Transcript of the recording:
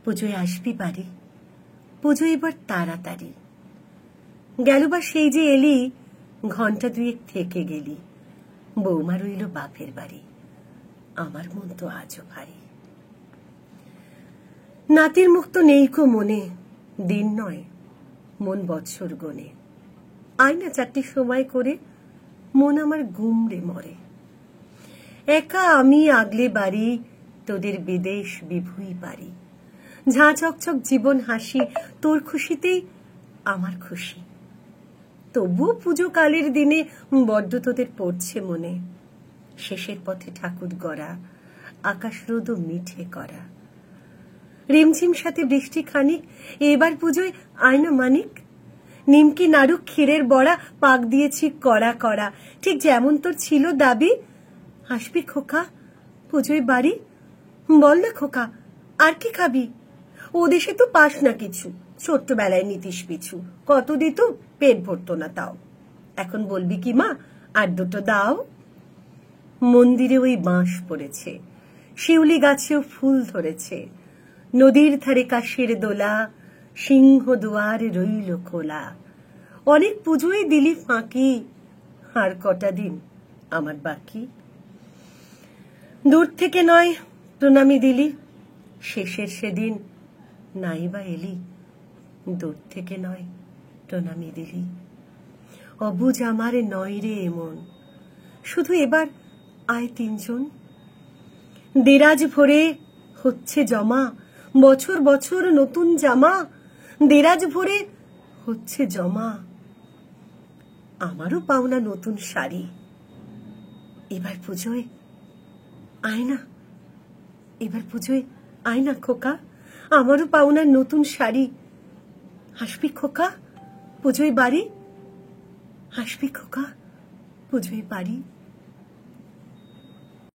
পুজোয় আসবি বাড়ি, পুজো এবার তাড়াতাড়ি। গেলবার সেই যে এলি, ঘন্টা দুয়েক থেকে গেলি। বৌমা রইল বাপের বাড়ি, আমার মন তো আজও ভারী। নাতির মুখ তো নেইকো মনে, দিন নয় মন বৎসর গনে। আয় না 4টের সময় করে, মন আমার গুমড়ে মরে। একা আমি আগলে বাড়ি, তোদের বিদেশ বিভুই পারি। ঝাঁ চকচক জীবন হাসি, তোর খুশিতেই আমার খুশি। তবুও পুজো কালের দিনে বড্ড তোদের পড়ছে মনে। শেষের পথে ঠাকুর গড়া, আকাশ রোদ মিঠে করা। রিমঝিম সাথে বৃষ্টি খানিক, এবার পুজোয় আয় না মানিক। নিমকি নাড়ু ক্ষীরের বড়া পাক দিয়েছি কড়া কড়া, ঠিক যেমন তোর ছিল দাবি। আসবি খোকা পুজোয় বাড়ি, বল না খোকা আর কি খাবি? ও দেশে তো পাস না কিছু, ছোট্টবেলায় নিতিস পিছু। কত দিত পেট ভরতো না তাও, এখন বলবি কি মা আর দুটো দাও? মন্দিরে ওই বাঁশ পড়েছে, শিউলি গাছেও ফুল ধরেছে। নদীর ধারে কাশের দোলা, সিংহ দুয়ার রইল খোলা। অনেক পুজোয় দিলি ফাঁকি, আর কটা দিন আমার বাকি। দূর থেকে নয় প্রণামী দিলি, শেষের সেদিন নাই বা এলি। দূর থেকে নয় প্রণামী দিলি, অবুঝ আমার নয় রে এমন। শুধু এবার আয় 3 জন। দেরাজ ভরে হচ্ছে জমা, বছর বছর নতুন জামা। দেরাজ ভরে হচ্ছে জমা, আমারও পাওনা নতুন শাড়ি। এবার পুজোয় আয় না, এবার পুজোয় আয় না খোকা, আমারও পাওনা নতুন শাড়ি। আসবি খোকা পুজোয় বাড়ি, আসবি খোকা পুজোয় বাড়ি।